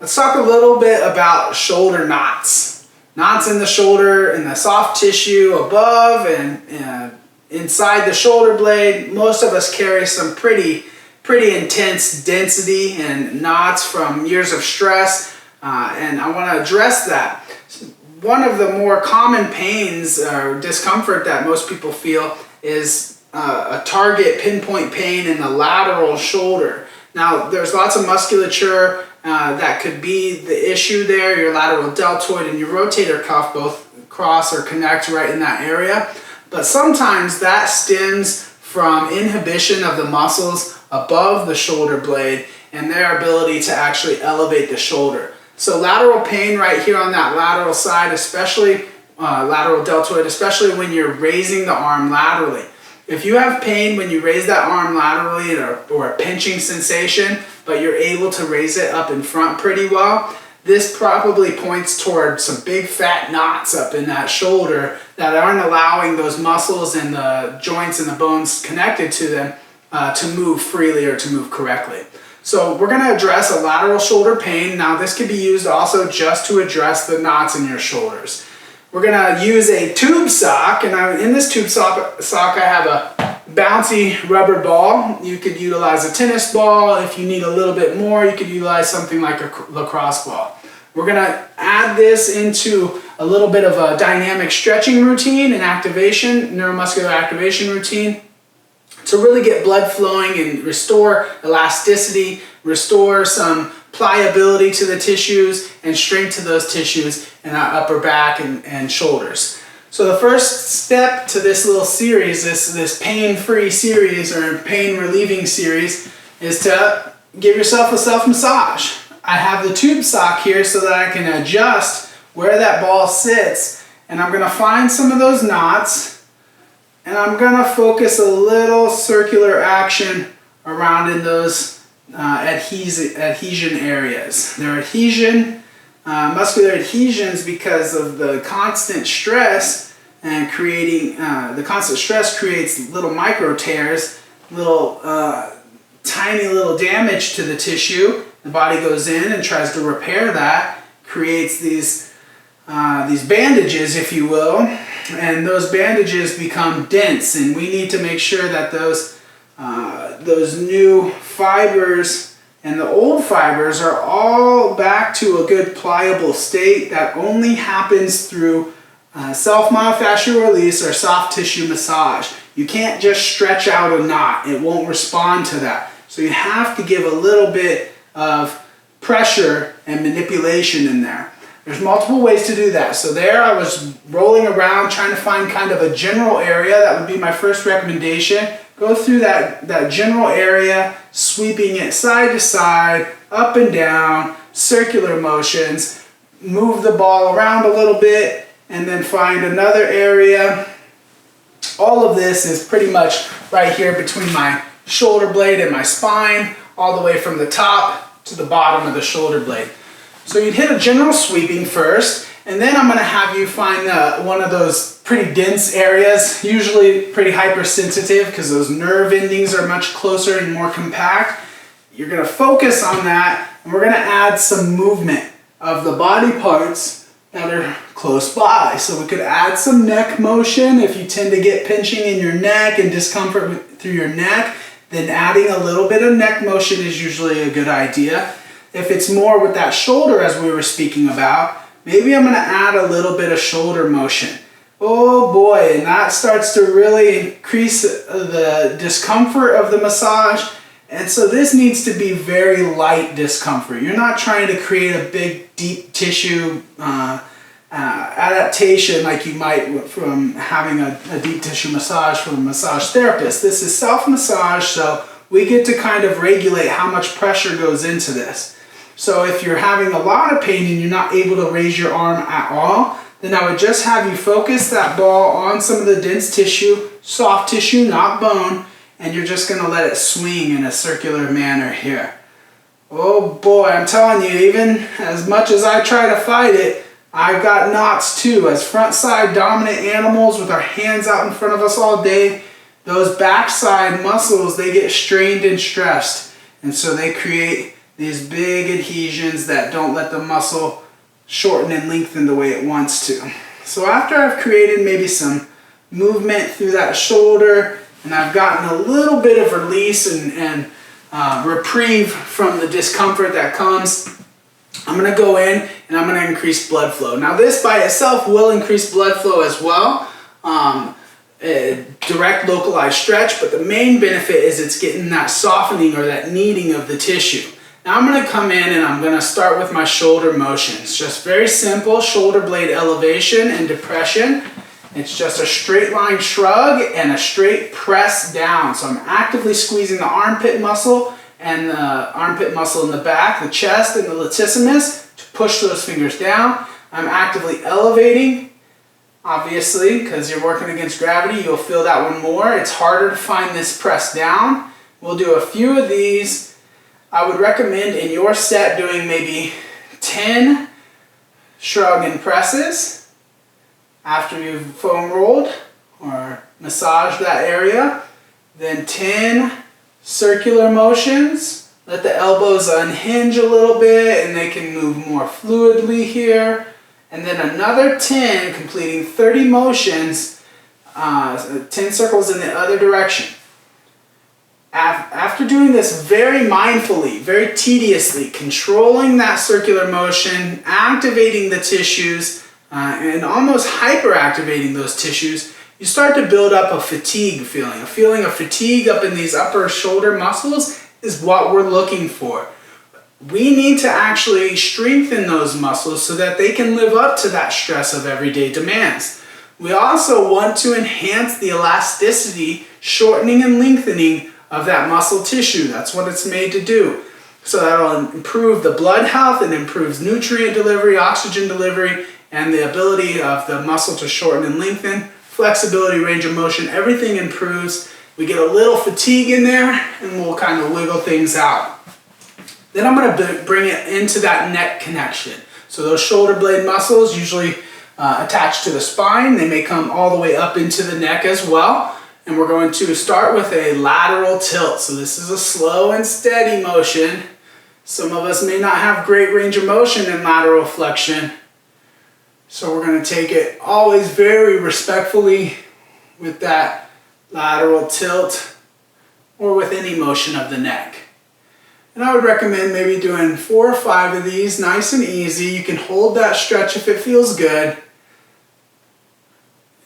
Let's talk a little bit about shoulder knots. Knots in the shoulder, in the soft tissue above and inside the shoulder blade. Most of us carry some pretty intense density and knots from years of stress, and I want to address that. One of the more common pains or discomfort that most people feel is a target pinpoint pain in the lateral shoulder. Now, there's lots of musculature that could be the issue there. Your lateral deltoid and your rotator cuff both cross or connect right in that area. But sometimes that stems from inhibition of the muscles above the shoulder blade and their ability to actually elevate the shoulder. So lateral pain right here on that lateral side, especially lateral deltoid, especially when you're raising the arm laterally. If you have pain when you raise that arm laterally or a pinching sensation, but you're able to raise it up in front pretty well, this probably points toward some big fat knots up in that shoulder that aren't allowing those muscles and the joints and the bones connected to them to move freely or to move correctly. So we're going to address a lateral shoulder pain. Now this could be used also just to address the knots in your shoulders. We're going to use a tube sock, and in this tube sock I have a bouncy rubber ball. You could utilize a tennis ball. If you need a little bit more, you could utilize something like a lacrosse ball. We're going to add this into a little bit of a dynamic stretching routine and activation, neuromuscular activation routine, to really get blood flowing and restore elasticity, restore some pliability to the tissues and strength to those tissues in our upper back and shoulders. So the first step to this little series, this pain-free series or pain-relieving series, is to give yourself a self-massage. I have the tube sock here so that I can adjust where that ball sits, and I'm going to find some of those knots, and I'm going to focus a little circular action around in those adhesion areas. They're muscular adhesions because of the constant stress, and the constant stress creates little micro tears, tiny little damage to the tissue. The body goes in and tries to repair that, creates these bandages, if you will, and those bandages become dense, and we need to make sure that those new fibers and the old fibers are all back to a good pliable state. That only happens through self-myofascial release or soft tissue massage. You can't just stretch out a knot. It won't respond to that. So you have to give a little bit of pressure and manipulation in there. There's multiple ways to do that. So there I was rolling around trying to find kind of a general area. That would be my first recommendation. Go through that general area, sweeping it side to side, up and down, circular motions. Move the ball around a little bit and then find another area. All of this is pretty much right here between my shoulder blade and my spine, all the way from the top to the bottom of the shoulder blade. So you'd hit a general sweeping first, and then I'm going to have you find one of those pretty dense areas, usually pretty hypersensitive because those nerve endings are much closer and more compact. You're going to focus on that, and we're going to add some movement of the body parts that are close by. So we could add some neck motion. If you tend to get pinching in your neck and discomfort through your neck, then adding a little bit of neck motion is usually a good idea. If it's more with that shoulder, as we were speaking about, maybe I'm going to add a little bit of shoulder motion. Oh boy, and that starts to really increase the discomfort of the massage. And so this needs to be very light discomfort. You're not trying to create a big, deep tissue adaptation like you might from having a deep tissue massage from a massage therapist. This is self-massage, so we get to kind of regulate how much pressure goes into this. So if you're having a lot of pain and you're not able to raise your arm at all, then I would just have you focus that ball on some of the dense tissue, soft tissue, not bone, and you're just going to let it swing in a circular manner here. Oh boy, I'm telling you, even as much as I try to fight it, I've got knots too. As front side dominant animals with our hands out in front of us all day, those backside muscles, they get strained and stressed. And so they create these big adhesions that don't let the muscle shorten and lengthen the way it wants to. So after I've created maybe some movement through that shoulder and I've gotten a little bit of release and reprieve from the discomfort that comes, I'm going to go in and I'm going to increase blood flow. Now this by itself will increase blood flow as well, direct localized stretch, but the main benefit is it's getting that softening or that kneading of the tissue. Now I'm going to come in and I'm going to start with my shoulder motions. Just very simple shoulder blade elevation and depression. It's just a straight line shrug and a straight press down. So I'm actively squeezing the armpit muscle and the armpit muscle in the back, the chest and the latissimus to push those fingers down. I'm actively elevating, obviously, because you're working against gravity. You'll feel that one more. It's harder to find this press down. We'll do a few of these. I would recommend in your set doing maybe 10 shrug and presses after you've foam rolled or massaged that area. Then 10 circular motions. Let the elbows unhinge a little bit and they can move more fluidly here. And then another 10, completing 30 motions, 10 circles in the other direction. After doing this very mindfully, very tediously, controlling that circular motion, activating the tissues, and almost hyperactivating those tissues, you start to build up a fatigue feeling. A feeling of fatigue up in these upper shoulder muscles is what we're looking for. We need to actually strengthen those muscles so that they can live up to that stress of everyday demands. We also want to enhance the elasticity, shortening and lengthening of that muscle tissue. That's what it's made to do. So that'll improve the blood health and improves nutrient delivery, oxygen delivery, and the ability of the muscle to shorten and lengthen. Flexibility, range of motion, everything improves. We get a little fatigue in there and we'll kind of wiggle things out. Then I'm going to bring it into that neck connection. So those shoulder blade muscles usually attached to the spine. They may come all the way up into the neck as well. And we're going to start with a lateral tilt. So this is a slow and steady motion. Some of us may not have great range of motion in lateral flexion. So we're going to take it always very respectfully with that lateral tilt or with any motion of the neck. And I would recommend maybe doing 4 or 5 of these, nice and easy. You can hold that stretch if it feels good.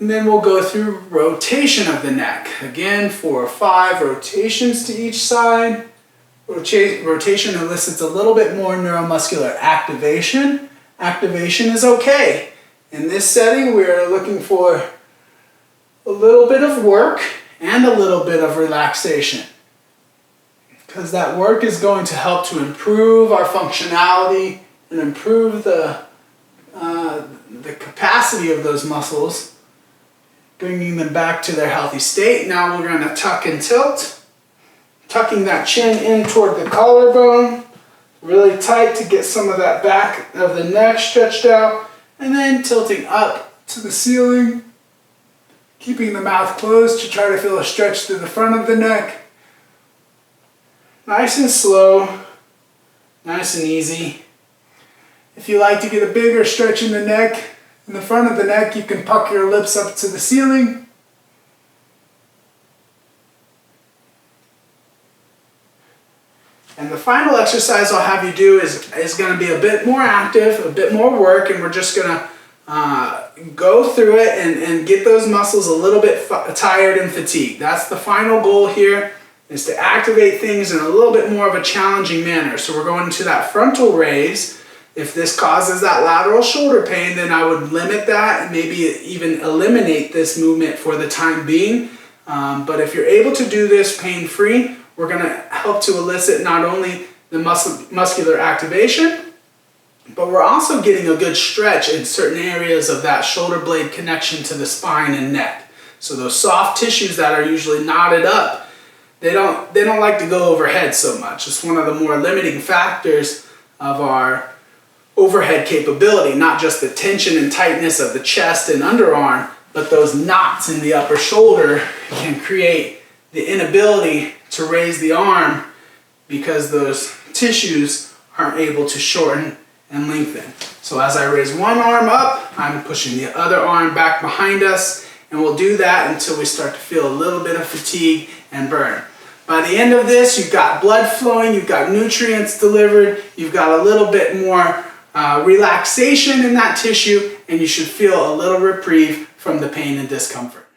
And then we'll go through rotation of the neck. Again, 4 or 5 rotations to each side. Rotation elicits a little bit more neuromuscular activation. Activation is okay. In this setting, we are looking for a little bit of work and a little bit of relaxation, because that work is going to help to improve our functionality and improve the capacity of those muscles, bringing them back to their healthy state. Now we're going to tuck and tilt, tucking that chin in toward the collarbone, really tight to get some of that back of the neck stretched out, and then tilting up to the ceiling, keeping the mouth closed to try to feel a stretch through the front of the neck. Nice and slow, nice and easy. If you like to get a bigger stretch in the neck, in the front of the neck, you can puck your lips up to the ceiling. And the final exercise I'll have you do is going to be a bit more active, a bit more work, and we're just going to go through it and get those muscles a little bit tired and fatigued. That's the final goal here, is to activate things in a little bit more of a challenging manner. So we're going to that frontal raise. If this causes that lateral shoulder pain, then I would limit that and maybe even eliminate this movement for the time being. But if you're able to do this pain-free, we're going to help to elicit not only the muscular activation, but we're also getting a good stretch in certain areas of that shoulder blade connection to the spine and neck. So those soft tissues that are usually knotted up, they don't like to go overhead so much. It's one of the more limiting factors of our overhead capability, not just the tension and tightness of the chest and underarm, but those knots in the upper shoulder can create the inability to raise the arm because those tissues are able to shorten and lengthen. So as I raise one arm up, I'm pushing the other arm back behind us, and we'll do that until we start to feel a little bit of fatigue and burn. By the end of this, you've got blood flowing, you've got nutrients delivered, you've got a little bit more relaxation in that tissue, and you should feel a little reprieve from the pain and discomfort.